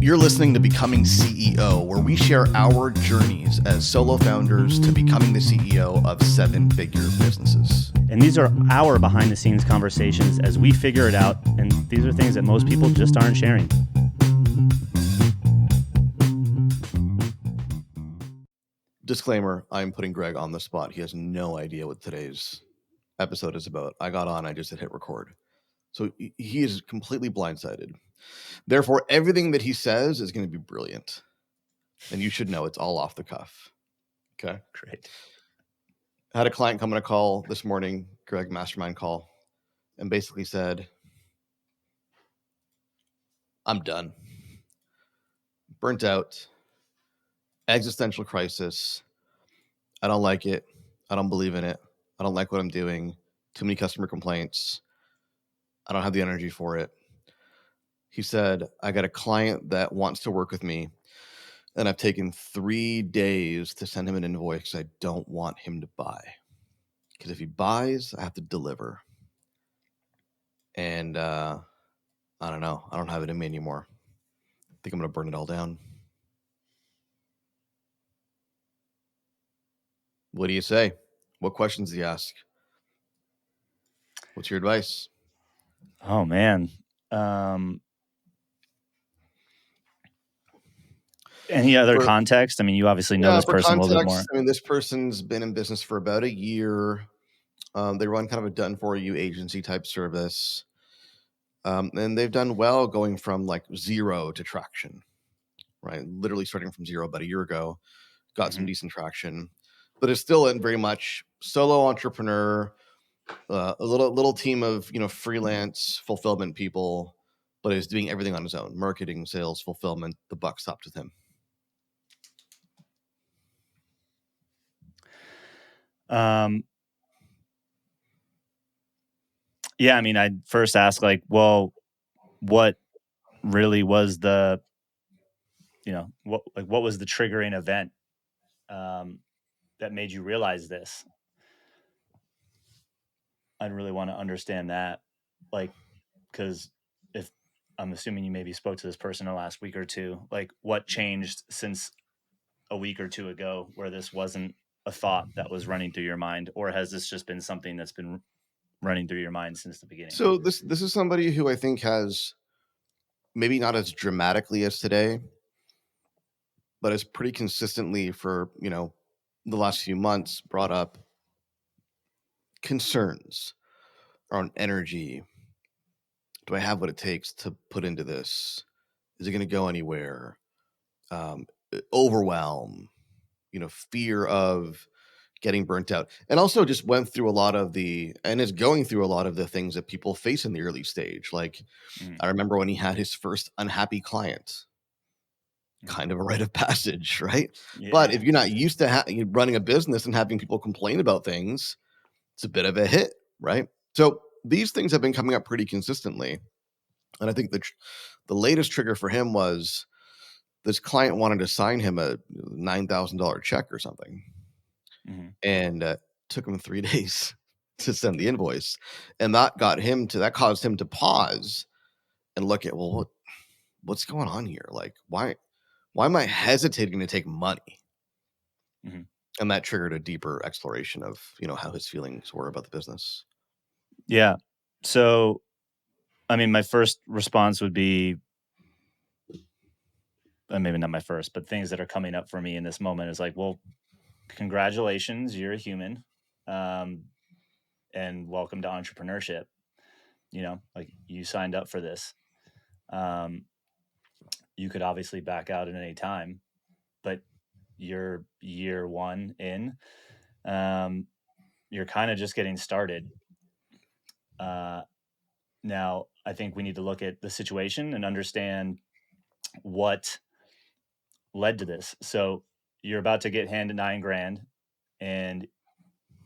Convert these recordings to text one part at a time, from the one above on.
You're listening to Becoming CEO, where we share our journeys as solo founders to becoming the CEO of seven-figure businesses. And these are our behind-the-scenes conversations as we figure it out, and these are things that most people just aren't sharing. Disclaimer, I'm putting Greg on the spot. He has no idea what today's episode is about. I got on, I just hit record. So he is completely blindsided. Therefore, everything that he says is going to be brilliant. And you should know it's all off the cuff. Okay? Great. I had a client come on a call this morning, Greg, mastermind call, and basically said, I'm done. Burnt out. Existential crisis. I don't like it. I don't believe in it. I don't like what I'm doing. Too many customer complaints. I don't have the energy for it. He said, I got a client that wants to work with me, and I've taken 3 days to send him an invoice because I don't want him to buy. Because if he buys, I have to deliver. And I don't know. I don't have it in me anymore. I think I'm going to burn it all down. What do you say? What questions do you ask? What's your advice? Oh, man. Any other context? I mean, you obviously know this person a little bit more. I mean, this person's been in business for about a year. They run kind of a done-for-you agency type service. And they've done well going from like zero to traction, right? Literally starting from zero about a year ago, got some decent traction, but it's still in very much solo entrepreneur, a little team of, freelance fulfillment people, but is doing everything on his own: marketing, sales, fulfillment. The buck stops with him. Yeah, I mean, I'd first ask, like, well, what really was the, what was the triggering event that made you realize this? I'd really want to understand that, like, because if I'm assuming you maybe spoke to this person in the last week or two, like, what changed since a week or two ago where this wasn't a thought that was running through your mind, or has this just been something that's been running through your mind since the beginning? So this is somebody who I think has, maybe not as dramatically as today, but has pretty consistently for, the last few months brought up concerns around energy. Do I have what it takes to put into this? Is it going to go anywhere? Overwhelm, fear of getting burnt out, and also just went through a lot of and is going through a lot of the things that people face in the early stage. Like, I remember when he had his first unhappy client, kind of a rite of passage, right? Yeah. But if you're not used to running a business and having people complain about things, it's a bit of a hit, right? So these things have been coming up pretty consistently. And I think the latest trigger for him was this client wanted to sign him a $9,000 check or something. And took him 3 days to send the invoice. And that caused him to pause and look at, well, what's going on here? Like, why am I hesitating to take money? And that triggered a deeper exploration of, how his feelings were about the business. Yeah. So, I mean, my first response would be, maybe not my first, but things that are coming up for me in this moment is like, well, congratulations, you're a human. And welcome to entrepreneurship. Like, you signed up for this. You could obviously back out at any time, but you're year one in. You're kind of just getting started. Now, I think we need to look at the situation and understand what led to this. So you're about to get handed $9,000, and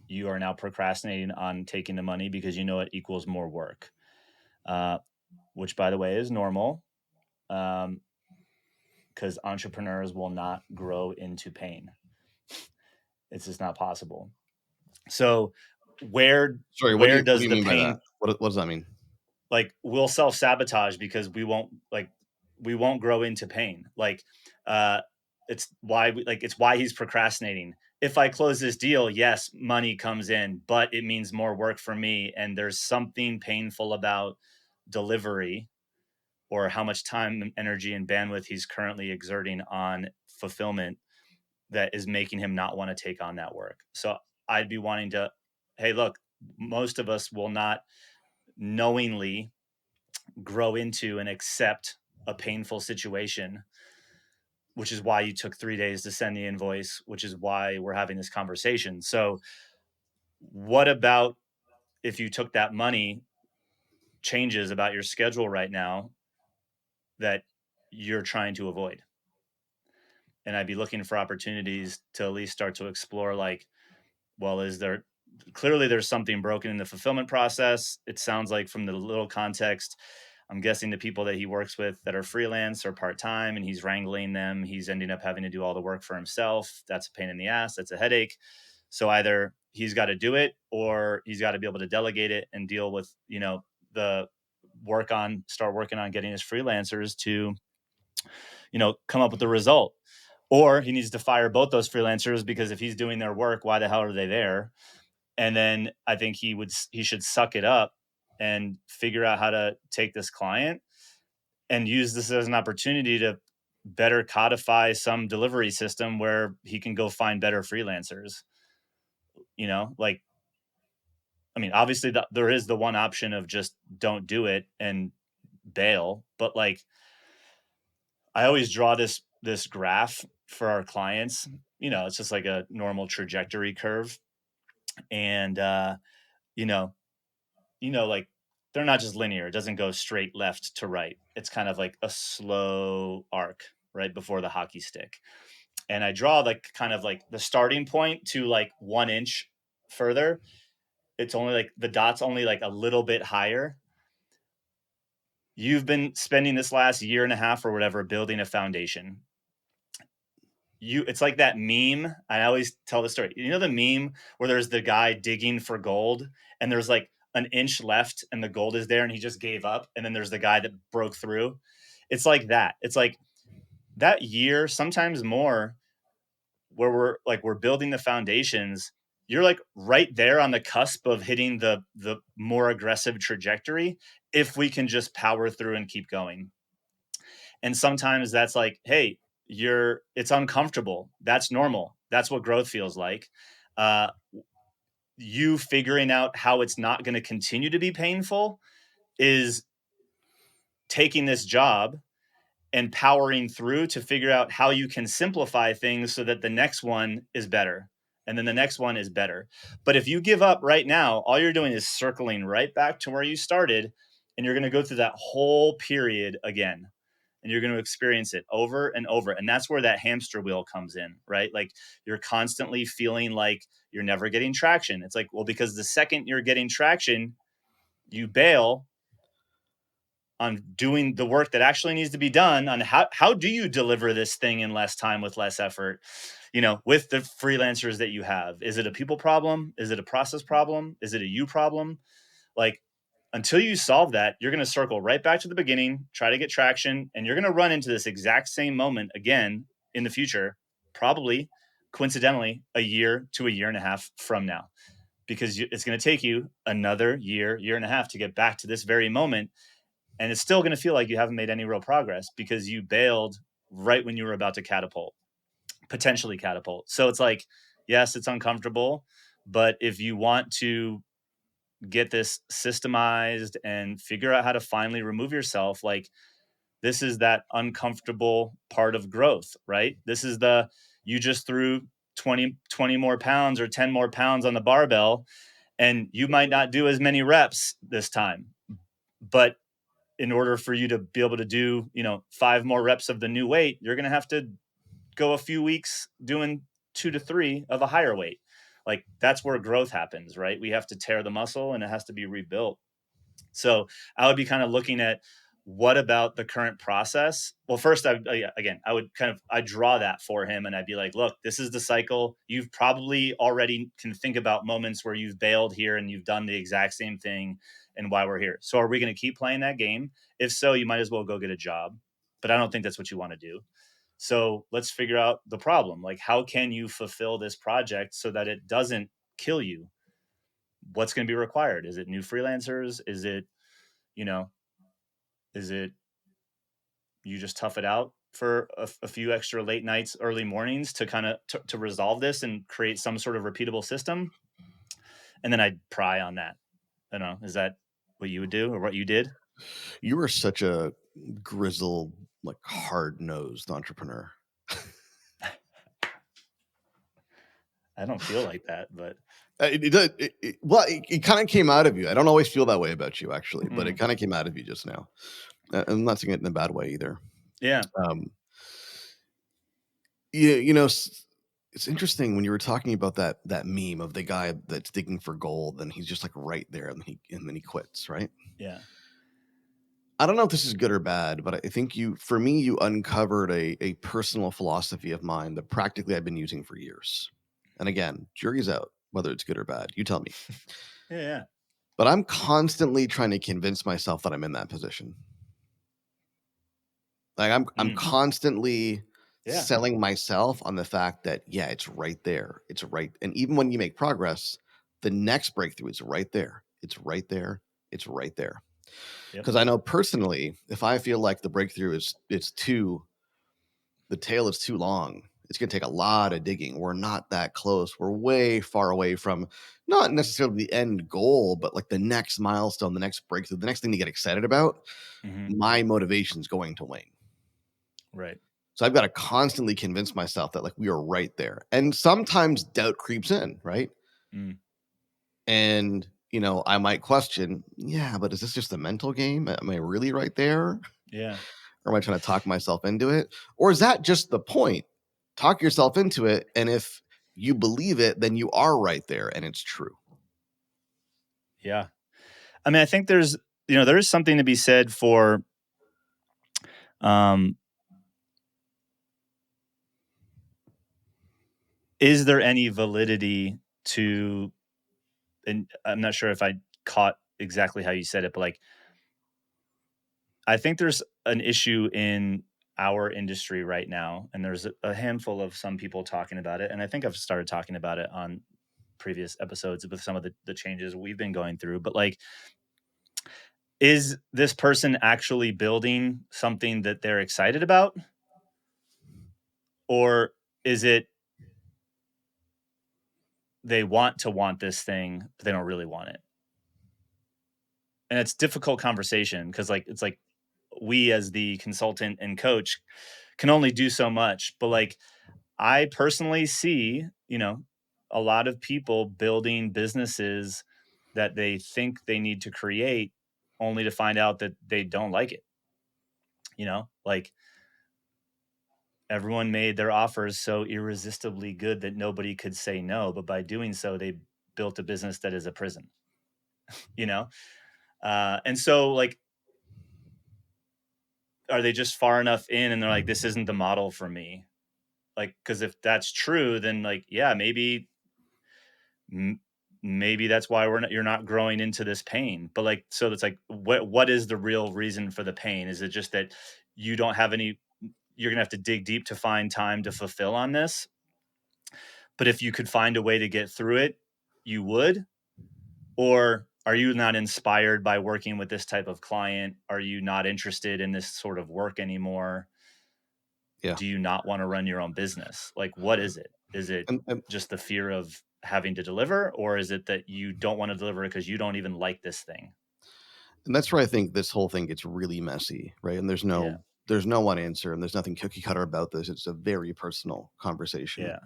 you are now procrastinating on taking the money because you know it equals more work, which, by the way, is normal, because entrepreneurs will not grow into pain. It's just not possible. So where does the pain? What does that mean? Like, we'll self-sabotage because we won't, like, we won't grow into pain. Like, uh, it's why he's procrastinating. If I close this deal, yes, money comes in, but it means more work for me. And there's something painful about delivery, or how much time and energy and bandwidth he's currently exerting on fulfillment, that is making him not want to take on that work. So I'd be wanting to, hey, look, most of us will not knowingly grow into and accept a painful situation, which is why you took 3 days to send the invoice, which is why we're having this conversation. So, what about if you took that money, changes about your schedule right now that you're trying to avoid? And I'd be looking for opportunities to at least start to explore, like, well, is there clearly there's something broken in the fulfillment process. It sounds like from the little context, I'm guessing the people that he works with that are freelance or part-time and he's wrangling them, he's ending up having to do all the work for himself. That's a pain in the ass. That's a headache. So either he's got to do it, or he's got to be able to delegate it and deal with, the start working on getting his freelancers to, come up with the result. Or he needs to fire both those freelancers, because if he's doing their work, why the hell are they there? And then I think he should suck it up and figure out how to take this client and use this as an opportunity to better codify some delivery system where he can go find better freelancers. Like, I mean, obviously there is the one option of just don't do it and bail, but like, I always draw this graph for our clients. It's just like a normal trajectory curve. And you know, like, they're not just linear. It doesn't go straight left to right. It's kind of like a slow arc right before the hockey stick. And I draw like kind of like the starting point to like 1 inch further. It's only like the dot's only like a little bit higher. You've been spending this last year and a half or whatever building a foundation. It's like that meme. I always tell the story. You know the meme where there's the guy digging for gold and there's like an inch left and the gold is there and he just gave up, and then there's the guy that broke through. It's like that. It's like that year, sometimes more, where we're building the foundations. You're like right there on the cusp of hitting the more aggressive trajectory, if we can just power through and keep going. And sometimes that's like, hey, it's uncomfortable. That's normal. That's what growth feels like. Uh, you figuring out how it's not going to continue to be painful is taking this job and powering through to figure out how you can simplify things so that the next one is better. And then the next one is better. But if you give up right now, all you're doing is circling right back to where you started. And you're going to go through that whole period again. And you're going to experience it over and over. And that's where that hamster wheel comes in, right? Like, you're constantly feeling like you're never getting traction. It's like, well, because the second you're getting traction, you bail on doing the work that actually needs to be done on how do you deliver this thing in less time with less effort, with the freelancers that you have. Is it a people problem? Is it a process problem? Is it a you problem? Like, until you solve that, you're going to circle right back to the beginning, try to get traction, and you're going to run into this exact same moment again in the future, probably coincidentally a year to a year and a half from now, because it's going to take you another year and a half to get back to this very moment. And it's still going to feel like you haven't made any real progress because you bailed right when you were about to potentially catapult. So it's like, yes, it's uncomfortable, but if you want to get this systemized and figure out how to finally remove yourself, like, this is that uncomfortable part of growth, right? This is you just threw 20 more pounds or 10 more pounds on the barbell, and you might not do as many reps this time. But in order for you to be able to do, 5 more reps of the new weight, you're going to have to go a few weeks doing 2 to 3 of a higher weight. Like, that's where growth happens, right? We have to tear the muscle and it has to be rebuilt. So I would be kind of looking at, what about the current process? Well, first, I draw that for him and I'd be like, look, this is the cycle. You've probably already can think about moments where you've bailed here and you've done the exact same thing and why we're here. So are we going to keep playing that game? If so, you might as well go get a job. but I don't think that's what you want to do. So let's figure out the problem. Like, how can you fulfill this project so that it doesn't kill you? What's going to be required? Is it new freelancers? Is it, you know, is it you just tough it out for a few extra late nights, early mornings to kind of to resolve this and create some sort of repeatable system? And then I'd pry on that. I don't know. Is that what you would do or what you did? You were such a grizzled, like hard-nosed entrepreneur. I don't feel like that, but It kind of came out of you. I don't always feel that way about you, actually, but it mm, kind of came out of you just now. I'm not saying it in a bad way either. yeah. Um, it's interesting when you were talking about that meme of the guy that's digging for gold, and he's just like right there, and then he quits, right? Yeah. I don't know if this is good or bad, but I think for me, you uncovered a personal philosophy of mine that practically I've been using for years. And again, jury's out whether it's good or bad. You tell me. Yeah. Yeah. But I'm constantly trying to convince myself that I'm in that position. Like I'm Mm, constantly yeah. selling myself on the fact that yeah, it's right there. It's right. And even when you make progress, the next breakthrough is right there. It's right there. It's right there. Yep. Because I know personally, if I feel like the breakthrough the tail is too long, it's going to take a lot of digging. We're not that close. We're way far away from not necessarily the end goal, but like the next milestone, the next breakthrough, the next thing to get excited about. Hmm. My motivation's going to wane. Right. So I've got to constantly convince myself that like we are right there. And sometimes doubt creeps in, right? Mm, And I might question, yeah, but is this just a mental game? Am I really right there? yeah. Or am I trying to talk myself into it? Or is that just the point? Talk yourself into it. And if you believe it, then you are right there and it's true. Yeah. I mean, I think there is something to be said for, um, is there any validity to, and I'm not sure if I caught exactly how you said it, but like, I think there's an issue in our industry right now, and there's a handful of some people talking about it. And I think I've started talking about it on previous episodes with some of the changes we've been going through. But like, is this person actually building something that they're excited about? Or is it they want this thing, but they don't really want it? And it's difficult conversation because like it's like we as the consultant and coach can only do so much. But like I personally see, a lot of people building businesses that they think they need to create only to find out that they don't like it. Like everyone made their offers so irresistibly good that nobody could say no. But by doing so, they built a business that is a prison, you know? And so, like, are they just far enough in and they're like, this isn't the model for me? Like, because if that's true, then, like, yeah, m- maybe that's why you're not growing into this pain. But like, so it's like, what is the real reason for the pain? Is it just that you don't have any, you're going to have to dig deep to find time to fulfill on this? But if you could find a way to get through it, you would? Or are you not inspired by working with this type of client? Are you not interested in this sort of work anymore? Yeah. Do you not want to run your own business? Like, what is it? Is it And just the fear of having to deliver, or is it that you don't want to deliver because you don't even like this thing? and that's where I think this whole thing gets really messy, right? And Yeah. there's no one answer and there's nothing cookie cutter about this. It's a very personal conversation. Yeah.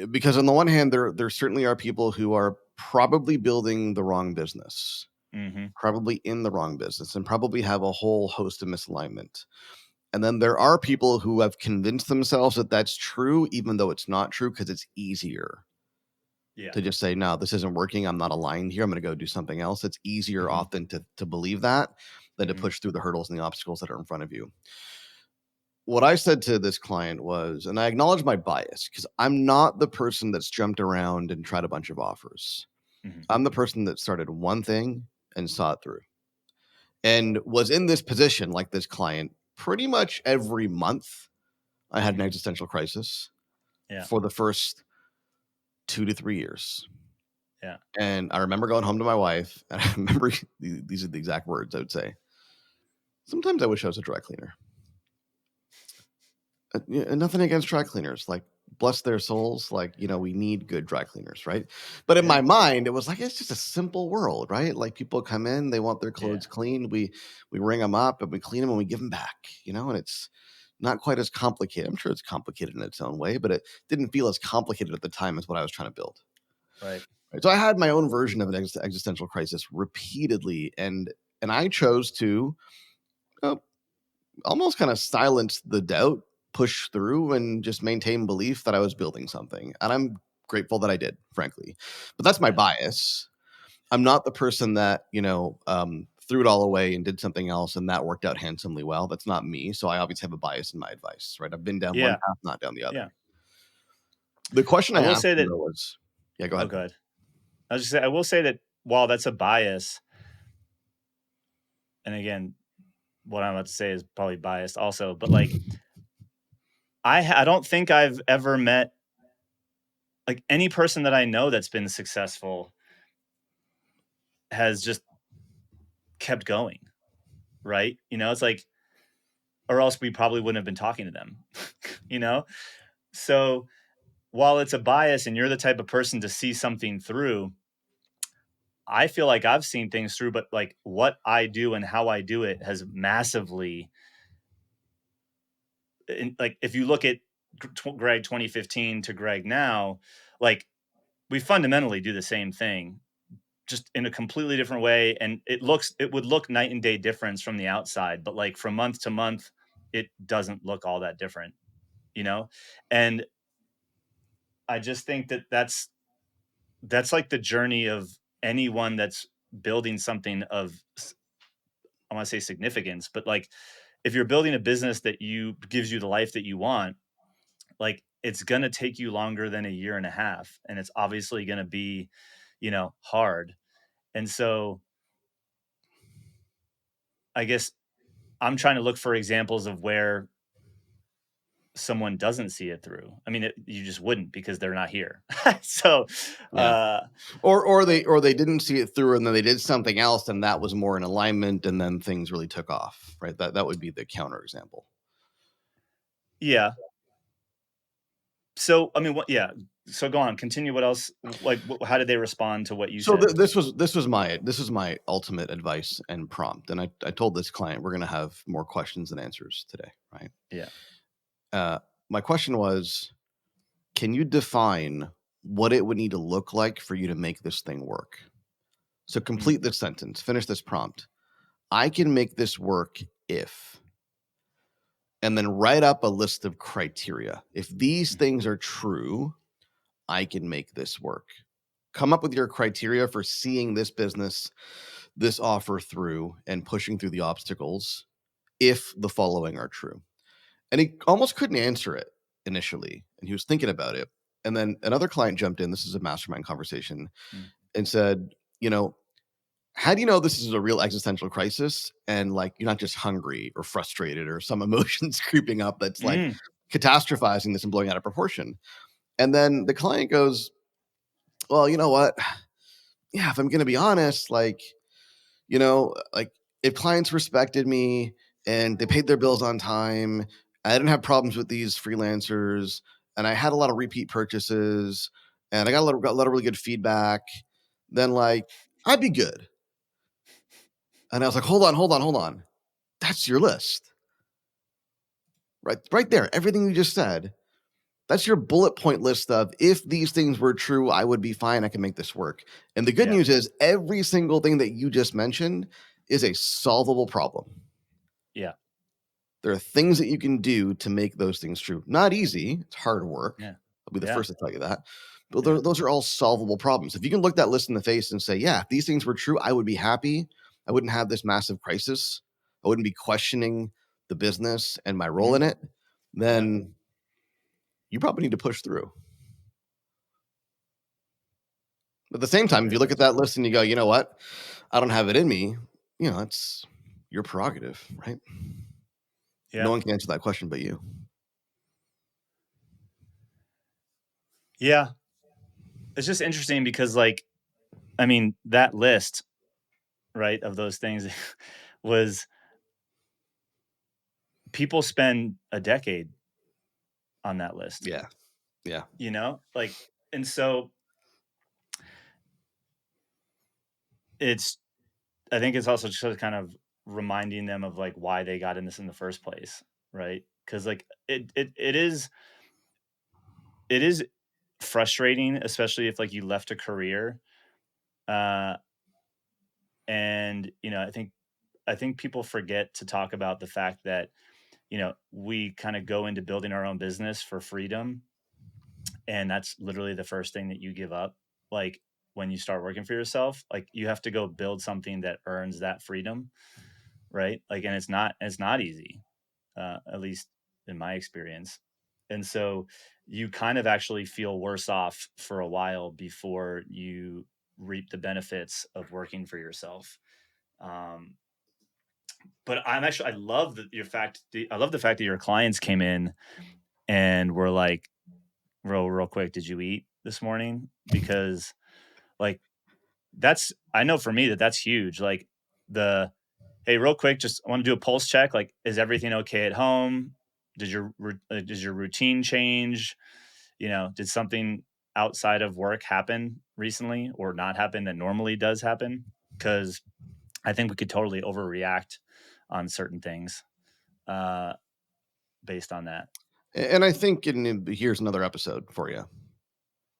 Because on the one hand, there certainly are people who are probably building the wrong business, Hmm. probably in the wrong business, and probably have a whole host of misalignment. And then there are people who have convinced themselves that that's true, even though it's not true, because it's easier Yeah. to just say, no, this isn't working. I'm not aligned here. I'm going to go do something else. It's easier Hmm. often to believe that than to Hmm. push through the hurdles and the obstacles that are in front of you. What I said to this client was, and I acknowledge my bias because I'm not the person that's jumped around and tried a bunch of offers. Hmm. I'm the person that started one thing and saw it through and was in this position like this client pretty much every month I had an Mhm. existential crisis Yeah. for the first 2 to 3 years. Yeah. And I remember going home to my wife, and I remember these are the exact words I would say. Sometimes I wish I was a dry cleaner. Yeah, nothing against dry cleaners, like, bless their souls, like, we need good dry cleaners, right? But in Yeah. my mind, it was like, it's just a simple world, right? Like, people come in, they want their Yeah. clothes cleaned, we ring them up, and we clean them, and we give them back, and it's not quite as complicated. I'm sure it's complicated in its own way, but it didn't feel as complicated at the time as what I was trying to build. Right. Right? So I had my own version of an existential crisis repeatedly, and I chose to, uh, almost kind of silence the doubt, push through, and just maintain belief that I was building something. And I'm grateful that I did, frankly. But that's my Yeah. bias. I'm not the person that, threw it all away and did something else and that worked out handsomely well. That's not me. So I obviously have a bias in my advice, right? I've been down one Yeah. path, not down the other. Yeah. The question I I will asked say you that though was, yeah, go oh, ahead. good. I was just say I will say that while that's a bias, and again, what I'm about to say is probably biased also, but like I don't think I've ever met like any person that I know that's been successful has just kept going, right? It's like, or else we probably wouldn't have been talking to them, you know? So while it's a bias and you're the type of person to see something through, I feel like I've seen things through, but like what I do and how I do it has massively, like if you look at Greg 2015 to Greg now, like we fundamentally do the same thing, just in a completely different way. And it would look night and day difference from the outside, but like from month to month, it doesn't look all that different, you know? And I just think that that's like the journey of anyone that's building something of I want to say significance, but like if you're building a business that you gives you the life that you want, like it's going to take you longer than a year and a half and it's obviously going to be, hard. And so I guess I'm trying to look for examples of where someone doesn't see it through. I mean, you just wouldn't because they're not here. So, Yeah. uh, Or they didn't see it through and then they did something else and that was more in alignment and then things really took off, right? That would be the counter example. yeah. So, I mean, what? Yeah. So, go on. Continue. What else? Like, how did they respond to what you So said? this was my ultimate advice and prompt, and I told this client we're going to have more questions than answers today, right? Yeah. Uh, my question was, can you define what it would need to look like for you to make this thing work? So Mm, complete this sentence, finish this prompt. I can make this work if, and then write up a list of criteria. If these mhm, things are true, I can make this work. Come up with your criteria for seeing this business, this offer through and pushing through the obstacles if the following are true. And he almost couldn't answer it initially. And he was thinking about it. And then another client jumped in. This is a mastermind conversation mm, and said, how do you know this is a real existential crisis and like you're not just hungry or frustrated or some emotions creeping up that's like mm, catastrophizing this and blowing out of proportion? And then the client goes, well, you know what? Yeah, if I'm going to be honest, like if clients respected me and they paid their bills on time, I didn't have problems with these freelancers, and I had a lot of repeat purchases, and I got a lot of really good feedback, then like I'd be good. And I was like, hold on. That's your list. Right there. Everything you just said. That's your bullet point list of if these things were true, I would be fine. I can make this work. And the good yeah. news is every single thing that you just mentioned is a solvable problem. Yeah. There are things that you can do to make those things true. Not easy, it's hard work. Yeah. I'll be the Yeah. first to tell you that. But Yeah. those are all solvable problems. If you can look that list in the face and say, yeah, if these things were true, I would be happy. I wouldn't have this massive crisis. I wouldn't be questioning the business and my role Mhm, in it. yeah. Then you probably need to push through. But at the same That's time, if great you look at advice. that list and you go, you know what? I don't have it in me, it's your prerogative, right? No Yeah. one can answer that question but you. Yeah. It's just interesting because, like, I mean, that list, right, of those things was people spend a decade on that list, Yeah. Yeah. you know? Like, and so it's I think it's also just kind of reminding them of, like, why they got in this in the first place, right? Because, like, it is frustrating, especially if, like, you left a career, uh, and, I think people forget to talk about the fact that, we kinda go into building our own business for freedom, and that's literally the first thing that you give up, like, when you start working for yourself, like, you have to go build something that earns that freedom, right? Like, and it's not easy, at least in my experience. And so you kind of actually feel worse off for a while before you reap the benefits of working for yourself. Um, but I love the fact that your clients came in and were like, real quick, did you eat this morning? Because, like, I know for me that's huge. Like, the hey, real quick, just I want to do a pulse check. Like, is everything okay at home? Does your routine change? Did something outside of work happen recently or not happen that normally does happen? Because I think we could totally overreact on certain things, uh, based on that. And I think here's another episode for you.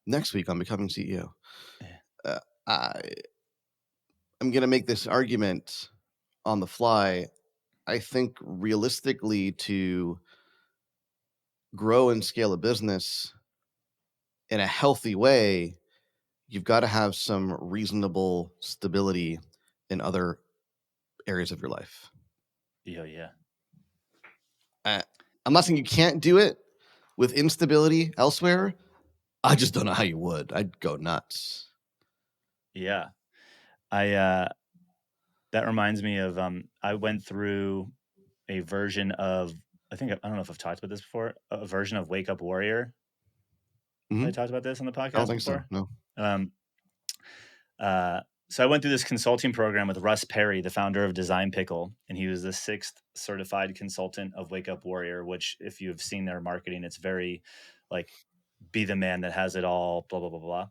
Next week on Becoming CEO, Yeah. uh, I am going to make this argument on the fly. I think realistically, to grow and scale a business in a healthy way, you've got to have some reasonable stability in other areas of your life. Yeah, yeah, Uh, I'm not saying you can't do it with instability elsewhere. I just don't know how you would. I'd go nuts. yeah. I That reminds me of, I went through a version of, I don't know if I've talked about this before, a version of Wake Up Warrior. Have I Mhm. talked about this on the I don't podcast think so. before? No. Um, so I went through this consulting program with Russ Perry, the founder of Design Pickle, and he was the sixth certified consultant of Wake Up Warrior. Which, if you've seen their marketing, it's very like, be the man that has it all, blah blah blah blah.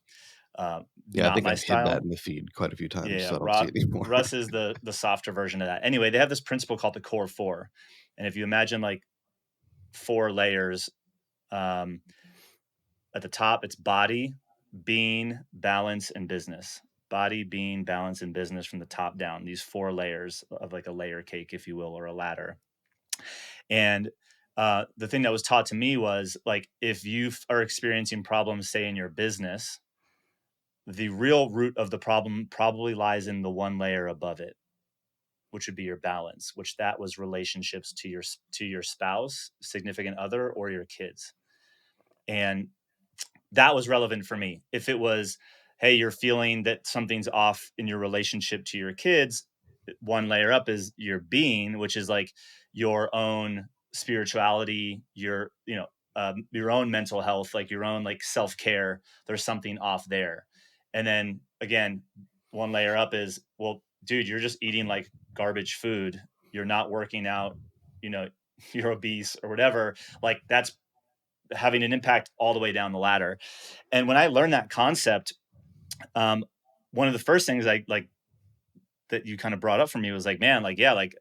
Yeah, I Not think my I've hit that style. in the feed quite a few times, Yeah, so I don't see it anymore. Russ is the softer version of that. Anyway, they have this principle called the core four, and if you imagine, like, four layers, um, at the top, it's body, being, balance, and business. Body, being, balance, and business from the top down. These four layers of, like, a layer cake, if you will, or a ladder. And the thing that was taught to me was, like, if you are experiencing problems, say, in your business, the real root of the problem probably lies in the one layer above it, which would be your balance, which that was relationships to your spouse, significant other, or your kids. And that was relevant for me. If it was, hey, you're feeling that something's off in your relationship to your kids, one layer up is your being, which is like your own spirituality, your own mental health, like your own, like, self-care. There's something off there. And then again, one layer up is, well, dude, you're just eating like garbage food. You're not working out, you know, you're obese or whatever. Like, that's having an impact all the way down the ladder. And when I learned that concept, um, one of the first things I like that you kind of brought up for me was like, man, like, yeah, like,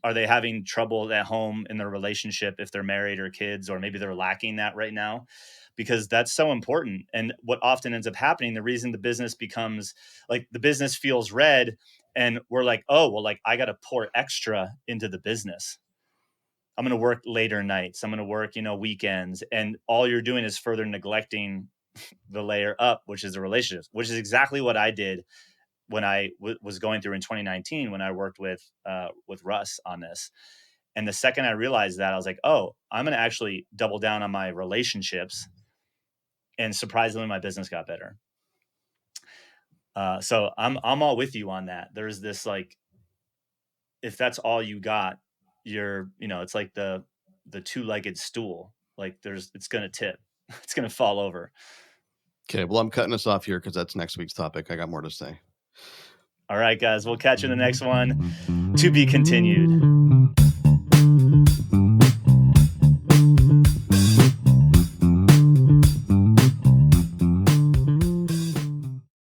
are they having trouble at home in their relationship if they're married or kids, or maybe they're lacking that right now? Because that's so important. And what often ends up happening, the reason the business becomes, like, the business feels red, and we're like, oh, well, like, I got to pour extra into the business. I'm going to work later nights. I'm going to work, weekends. And all you're doing is further neglecting the layer up, which is the relationships, which is exactly what I did when I was going through in 2019 when I worked with Russ on this. And the second I realized that, I was like, oh, I'm going to actually double down on my relationships. And surprisingly, my business got better. So I'm all with you on that. There's this, like, if that's all you got, it's like the two-legged stool. Like it's gonna tip. It's gonna fall over. Okay, well, I'm cutting us off here because that's next week's topic. I got more to say. All right, guys, we'll catch you in the next one. To be continued.